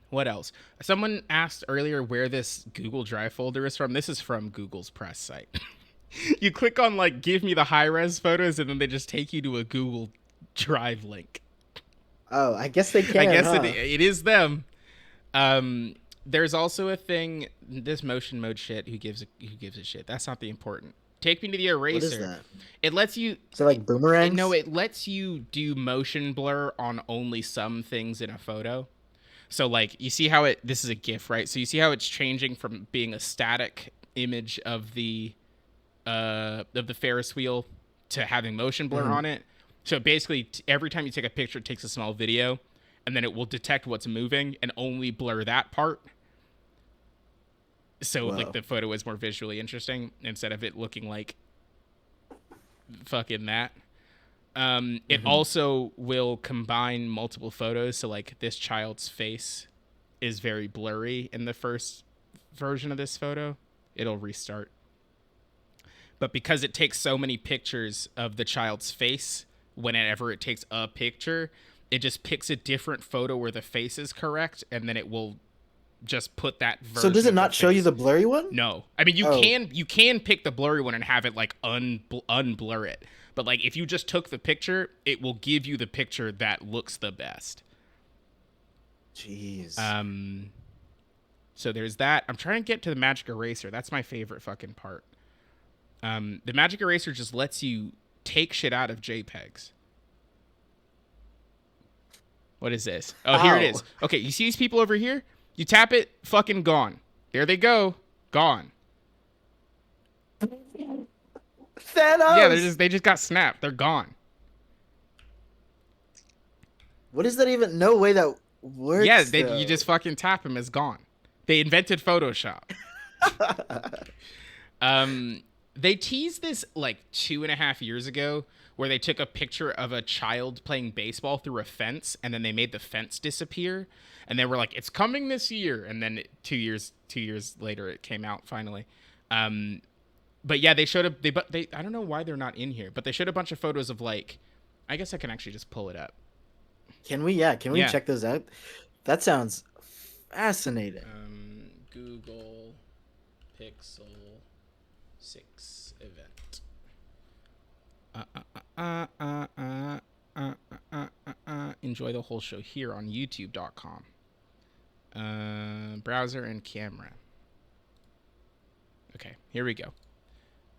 What else? Someone asked earlier where this Google Drive folder is from. This is from Google's press site. You click on like give me the high-res photos, and then they just take you to a Google Drive link. Oh, I guess they can. I guess it is them. There's also a thing, this motion mode shit, who gives a shit? That's not the important. Take me to the eraser. What is that? It lets you... So like boomerangs? No, it lets you do motion blur on only some things in a photo. So like, you see how this is a GIF, right? So you see how it's changing from being a static image of the Ferris wheel to having motion blur on it. So basically, every time you take a picture, it takes a small video, and then it will detect what's moving and only blur that part. So like the photo is more visually interesting instead of it looking like fucking that. It also will combine multiple photos. So like this child's face is very blurry in the first version of this photo. It'll restart. But because it takes so many pictures of the child's face, whenever it takes a picture, it just picks a different photo where the face is correct, and then it will just put that version. So does it not show you the blurry one? No. I mean, you can pick the blurry one and have it like unblur it. But like if you just took the picture, it will give you the picture that looks the best. Jeez. So there's that. I'm trying to get to the magic eraser. That's my favorite fucking part. The magic eraser just lets you take shit out of JPEGs. What is this? Oh, here it is. Okay, you see these people over here? You tap it, fucking gone. There they go. Gone. Thanos! Yeah, they just got snapped. They're gone. What is that even? No way that works. Yeah, you just fucking tap them. It's gone. They invented Photoshop. They teased this like 2.5 years ago, where they took a picture of a child playing baseball through a fence, and then they made the fence disappear, and they were like, "It's coming this year," and then 2 years later, it came out finally. But yeah, they showed up. They I don't know why they're not in here, but they showed a bunch of photos of like, I guess I can actually just pull it up. Can we? Yeah, can we Yeah. check those out? That sounds fascinating. Google Pixel 6 event. Enjoy the whole show here on youtube.com. Browser and camera. Okay, here we go.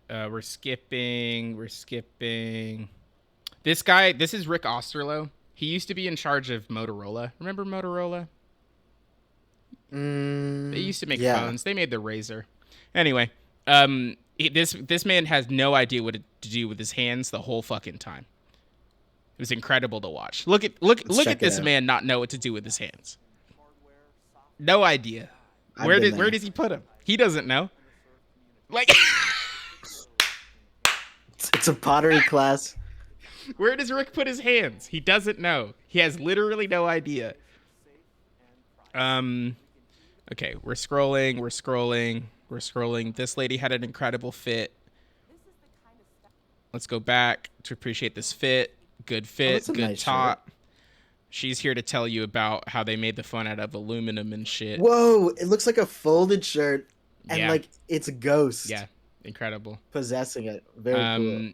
We're skipping. This guy, this is Rick Osterlow. He used to be in charge of Motorola. Remember Motorola? They used to make phones. They made the Razor. Anyway, this man has no idea what to do with his hands the whole fucking time. It was incredible to watch. Look at this man not know what to do with his hands. No idea. Where does he put him? He doesn't know. Like it's a pottery class. Where does Rick put his hands? He doesn't know. He has literally no idea. Okay, we're scrolling. This lady had an incredible fit. Let's go back to appreciate this fit. Good fit, good nice top. Shirt. She's here to tell you about how they made the phone out of aluminum and shit. Whoa, it looks like a folded shirt and like it's a ghost. Yeah, incredible. Possessing it. Very cool.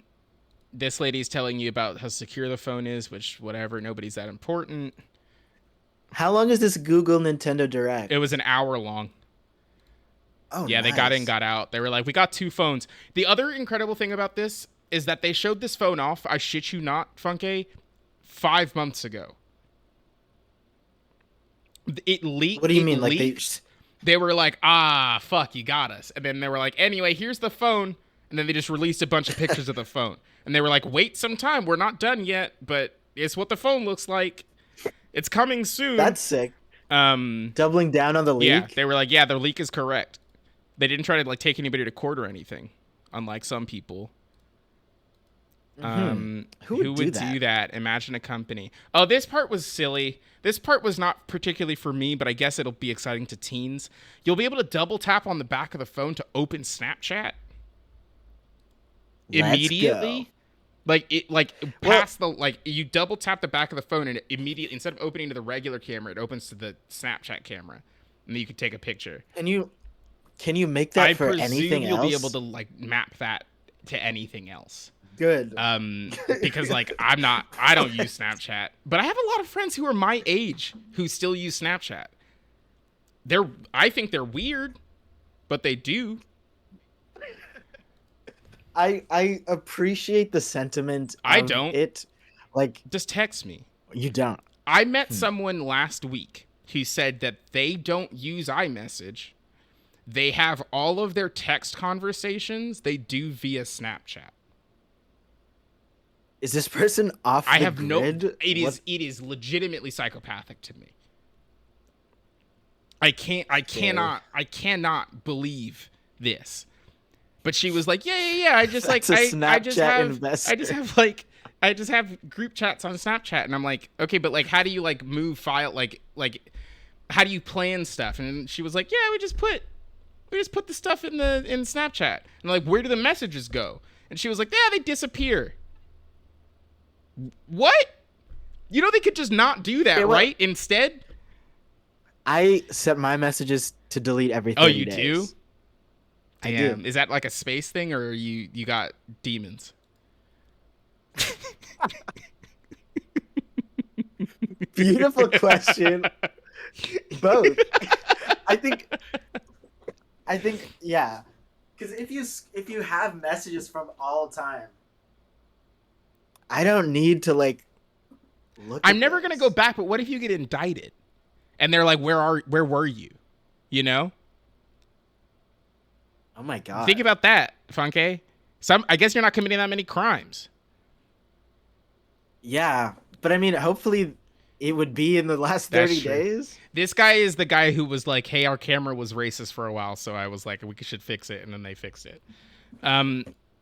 This lady's telling you about how secure the phone is, which whatever, nobody's that important. How long is this Google Nintendo Direct? It was an hour long. Oh, yeah, nice. They got in, got out. They were like, we got 2 phones. The other incredible thing about this is that they showed this phone off, I shit you not, Funke, 5 months ago. It leaked. What do you mean? Like they were like, fuck, you got us. And then they were like, anyway, here's the phone. And then they just released a bunch of pictures of the phone. And they were like, wait some time. We're not done yet, but it's what the phone looks like. It's coming soon. That's sick. Doubling down on the leak? Yeah, they were like, yeah, the leak is correct. They didn't try to like take anybody to court or anything, unlike some people. Who would do that? Imagine a company. Oh, this part was silly. This part was not particularly for me, but I guess it'll be exciting to teens. You'll be able to double tap on the back of the phone to open Snapchat immediately. You double tap the back of the phone and it immediately, instead of opening to the regular camera, it opens to the Snapchat camera, and then you can take a picture. Can you make that for anything else? You'll be able to like map that to anything else. Good. Because like I don't use Snapchat, but I have a lot of friends who are my age who still use Snapchat. I think they're weird, but they do. I appreciate the sentiment. I don't. Just text me. You don't. I met someone last week who said that they don't use iMessage. They have all of their text conversations they do via Snapchat. Is this person off the grid? It is legitimately psychopathic to me. I cannot believe this. But she was like, yeah. I just like I just have group chats on Snapchat, and I'm like, okay, but like how do you like move file like how do you plan stuff? And she was like, yeah, we just put the stuff in Snapchat. And I'm like, where do the messages go? And she was like, yeah, they disappear. What? You know they could just not do that, right? Instead, I set my messages to delete every 30 days. Oh, you do? I do. Is that like a space thing, or you got demons? Beautiful question. Both. I think yeah. Because if you have messages from all time, I don't need to like look. I'm never gonna go back. But what if you get indicted, and they're like, where were you? You know. Oh my god. Think about that, Funke. I guess you're not committing that many crimes. Yeah, but I mean, hopefully it would be in the last 30 days. This guy is the guy who was like, hey, our camera was racist for a while, so I was like, we should fix it, and then they fixed it.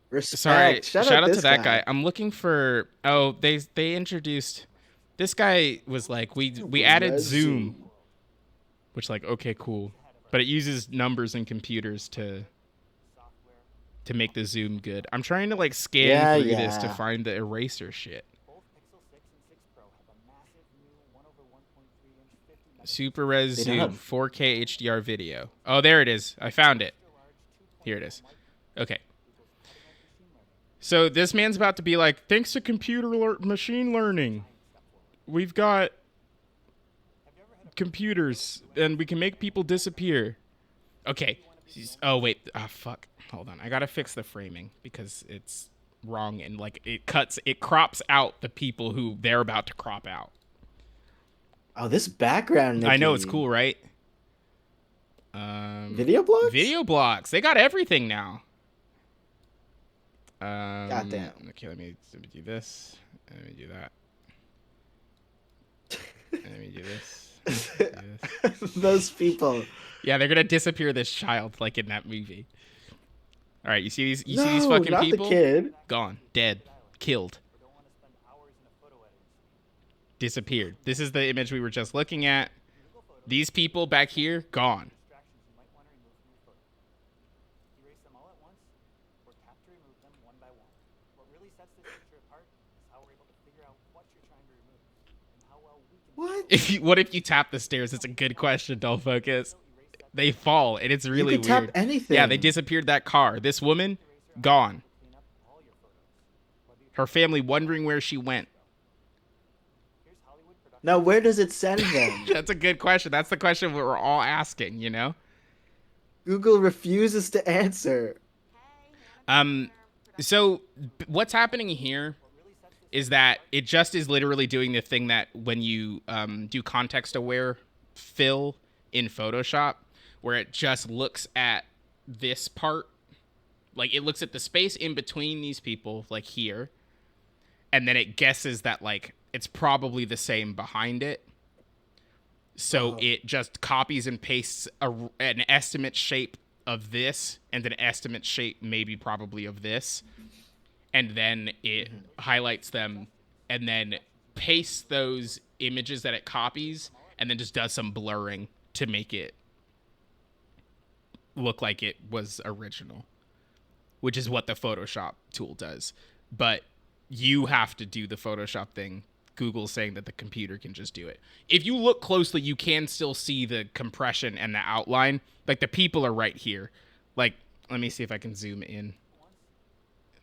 Respect. Sorry, shout out to that guy. I'm looking for, they introduced, this guy was like, we added Zoom, which like, okay, cool. But it uses numbers and computers to make the zoom good. I'm trying to like scan through this to find the eraser shit. Super res They don't zoom, have- 4K HDR video. Oh, there it is. I found it. Here it is. Okay. So this man's about to be like, thanks to machine learning, we've got computers and we can make people disappear. Okay. Oh, wait. Oh, fuck. Hold on. I gotta fix the framing because it's wrong and like it crops out the people who they're about to crop out. Oh, this background, Niki. I know, it's cool, right? Video blocks? Video blocks. They got everything now. Goddamn. Okay, let me do this. Let me do that. Let me do this. Those people. Yeah, they're gonna disappear this child like in that movie. All right, you see these? You see these No, fucking not people? the kid. Gone, dead, killed, disappeared. This is the image we were just looking at. These people back here, gone. What? What if you tap the stairs? It's a good question. Don't focus. They fall, and it's really You can weird. tap anything. Yeah, they disappeared that car. This woman, gone. Her family wondering where she went. Now, where does it send them? That's a good question. That's the question we're all asking, you know? Google refuses to answer. So what's happening here is that it just is literally doing the thing that when you do context-aware fill in Photoshop, where it just looks at this part. Like, it looks at the space in between these people, like here, and then it guesses that, like, it's probably the same behind it. So it just copies and pastes an estimate shape of this and an estimate shape maybe probably of this. And then it highlights them and then pastes those images that it copies and then just does some blurring to make it look like it was original, which is what the Photoshop tool does. But you have to do the Photoshop thing. Google's saying that the computer can just do it. If you look closely, you can still see the compression and the outline. Like, the people are right here. Like, let me see if I can zoom in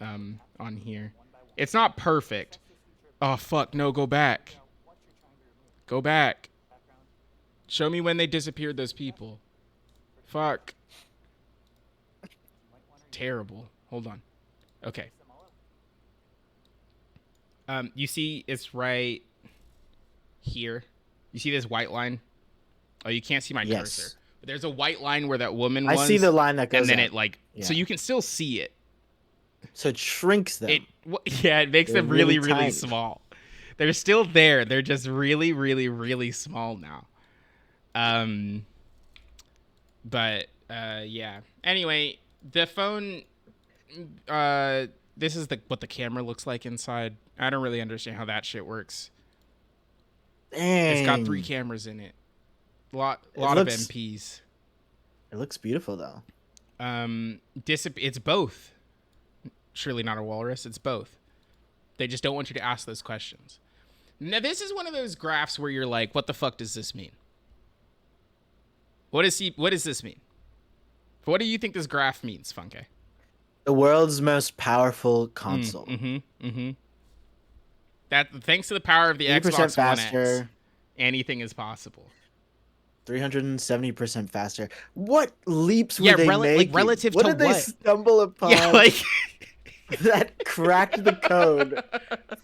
on here. It's not perfect. Oh, fuck. No, go back. Go back. Show me when they disappeared those people. Fuck. Terrible. Hold on. Okay. You see it's right here. You see this white line? Oh, you can't see my cursor. But there's a white line where that woman was. I see the line that goes and then up. it like so you can still see it. So it shrinks them. It makes them really, really small. They're still there. They're just really, really, really small now. But yeah. Anyway, the phone. This is what the camera looks like inside. I don't really understand how that shit works. Dang. It's got 3 cameras in it. Lot of MPs. It looks beautiful though. It's both. Surely not a walrus. It's both. They just don't want you to ask those questions. Now, this is one of those graphs where you're like, what the fuck does this mean? What does this mean? What do you think this graph means, Funke? The world's most powerful console. That thanks to the power of the Xbox faster, One X, anything is possible. 370% faster. What leaps were they making? Like relative what to did they stumble upon? Yeah, like that cracked the code.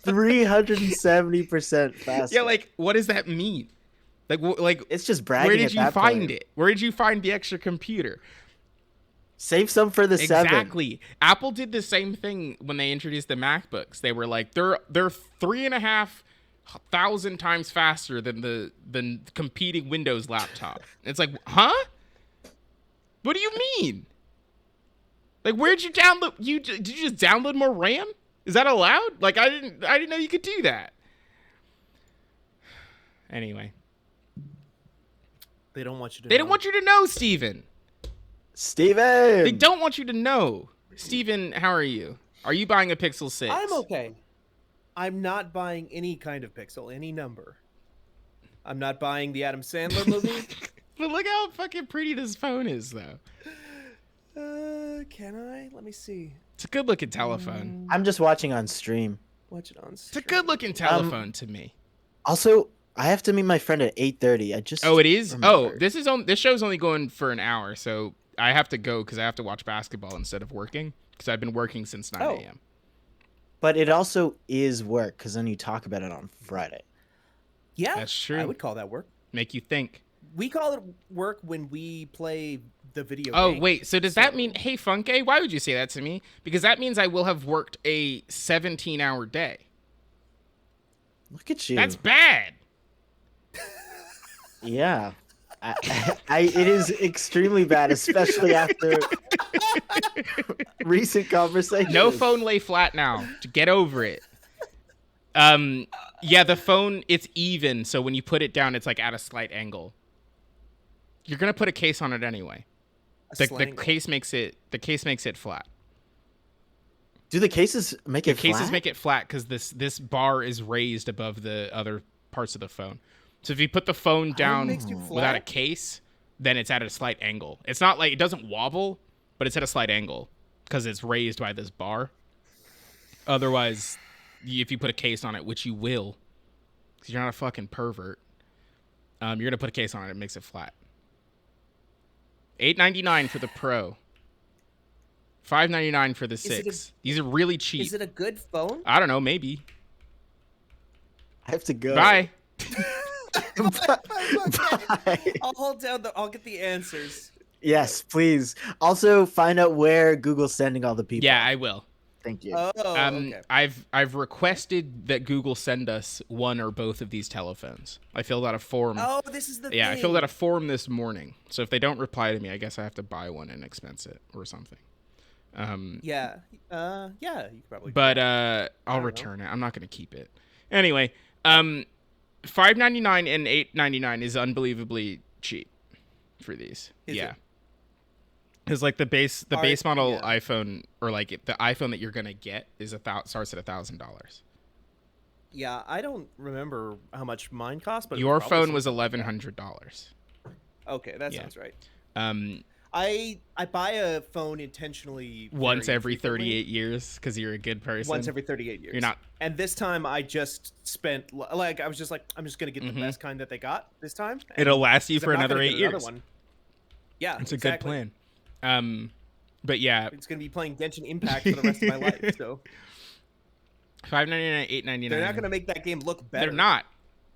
370% faster. Yeah, like what does that mean? Like it's just bragging. Where did you find it? Where did you find the extra computer? Save some for the 7. Exactly. Apple did the same thing when they introduced the MacBooks. They were like, they're 3,500 times faster than the competing Windows laptop. It's like, huh? What do you mean? Like, where'd you download? Did you just download more RAM? Is that allowed? Like, I didn't know you could do that. Anyway, they don't want you to. They don't want you to know, Steven. Steven! They don't want you to know. Steven, how are you? Are you buying a Pixel 6? I'm okay. I'm not buying any kind of Pixel, any number. I'm not buying the Adam Sandler movie. But look how fucking pretty this phone is, though. Can I? Let me see. It's a good-looking telephone. I'm just watching on stream. Watch it on It's stream. a good-looking telephone to me. Also, I have to meet my friend at 8:30. I just Oh, it is? remembered. Oh, this show's only going for an hour, so I have to go because I have to watch basketball instead of working because I've been working since 9 a.m. But it also is work because then you talk about it on Friday. Yeah, That's true. I would call that work. Make you think. We call it work when we play the video Oh, game. wait. So does that mean, hey, Funke, why would you say that to me? Because that means I will have worked a 17-hour day. Look at you. That's bad. Yeah. It is extremely bad, especially after recent conversations. No phone lay flat now. Get over it. Yeah, the phone, it's even, so when you put it down, it's like at a slight angle. You're gonna put a case on it anyway. The case makes it flat. Do the cases make it The cases flat? make it flat because this bar is raised above the other parts of the phone. So if you put the phone down makes you without a flat? case, then it's at a slight angle. It's not like it doesn't wobble, but it's at a slight angle because it's raised by this bar. Otherwise, if you put a case on it, which you will, because you're not a fucking pervert, you're gonna put a case on it. It makes it flat. $8.99 for the Pro. $5.99 for the 6. These are really cheap. Is it a good phone? I don't know. Maybe. I have to go. Bye. Bye. I'll hold down I'll get the answers. Yes, please. Also, find out where Google's sending all the people. Yeah, I will. Thank you. Oh, okay. I've requested that Google send us one or both of these telephones. I filled out a form. Oh, this is the thing. Yeah, I filled out a form this morning. So if they don't reply to me, I guess I have to buy one and expense it or something. Yeah. Yeah, you could probably. But I'll return it. I'm not going to keep it. Anyway, $5.99 and $8.99 is unbelievably cheap for these. Is yeah. it? Because like the base model yeah. iPhone or like the iPhone that you're gonna get is starts at $1,000. Yeah, I don't remember how much mine cost, but Your phone was $1,100. Okay, that Yeah. sounds right. Um, I buy a phone intentionally once very every frequently. 38 years because you're a good person. Once every 38 years. You're not. And this time I just spent like I was just like I'm just gonna get the best kind that they got this time. and- It'll last you 'cause for I'm not another gonna 8 get years. another one. Yeah, It's a good plan. But yeah, It's gonna be playing Genshin Impact for the rest of my life. So $5.99, $8.99. they're not gonna make that game look better. They're not.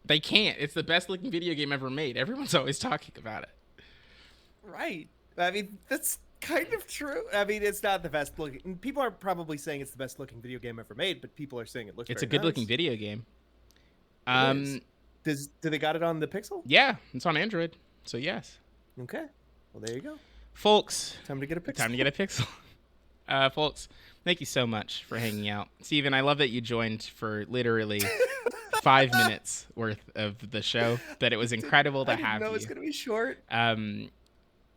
They can't. It's the best looking video game ever made. Everyone's always talking about it. Right. I mean, that's kind of true. I mean, it's not the best looking. People are probably saying it's the best looking video game ever made, but people are saying it looks. It's a very good looking nice. video game. It is. Do they got it on the Pixel? Yeah, it's on Android. So yes. Okay. Well, there you go. Folks, Time to get a Pixel. time to get a Pixel. Folks, thank you so much for hanging out. Steven, I love that you joined for literally 5 minutes worth of the show. That it was incredible to I didn't have know you. it's gonna be short.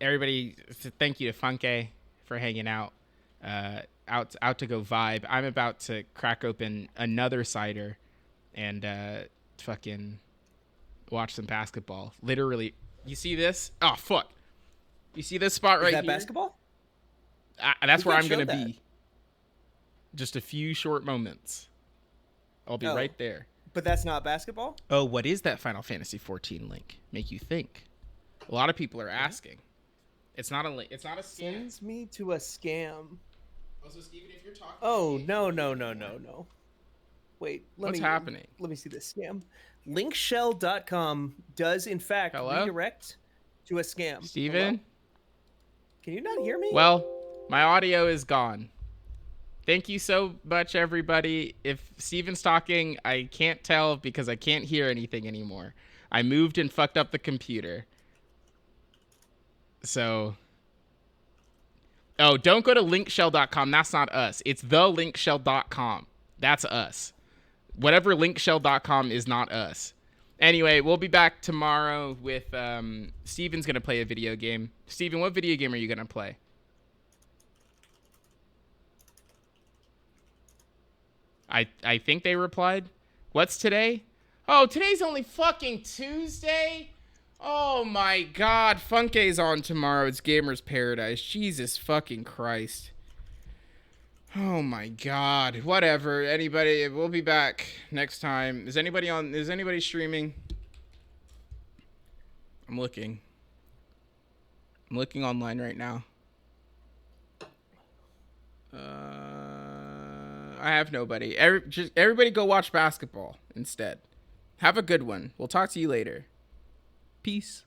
Everybody, thank you to Funke for hanging out. Out to go vibe. I'm about to crack open another cider and fucking watch some basketball. Literally, you see this? Oh fuck! You see this spot right Is that here? basketball? That's We where I'm could gonna show that. be. Just a few short moments. I'll be Oh. right there. But that's not basketball. Oh, what is that Final Fantasy 14 link? Make you think. A lot of people are asking. It's not a link. It's not a scam. Sends me to a scam. Also, Steven, if you're talking. Oh no. Wait. What's happening? Let me see this scam. Linkshell.com does in fact Hello? redirect to a scam. Steven? Hello? Can you not hear me? Well, my audio is gone. Thank you so much, everybody. If Steven's talking, I can't tell because I can't hear anything anymore. I moved and fucked up the computer. So... Oh, don't go to linkshell.com. That's not us. It's thelinkshell.com. That's us. Whatever linkshell.com is not us. Anyway, we'll be back tomorrow with... Steven's going to play a video game. Steven, what video game are you going to play? I think they replied. What's today? Oh, today's only fucking Tuesday? Oh my god. Funkay's on tomorrow. It's Gamer's Paradise. Jesus fucking Christ. Oh my god. Whatever. Anybody, we'll be back next time. Is anybody streaming? I'm looking online right now. I have nobody. Everybody go watch basketball instead. Have a good one. We'll talk to you later. Peace.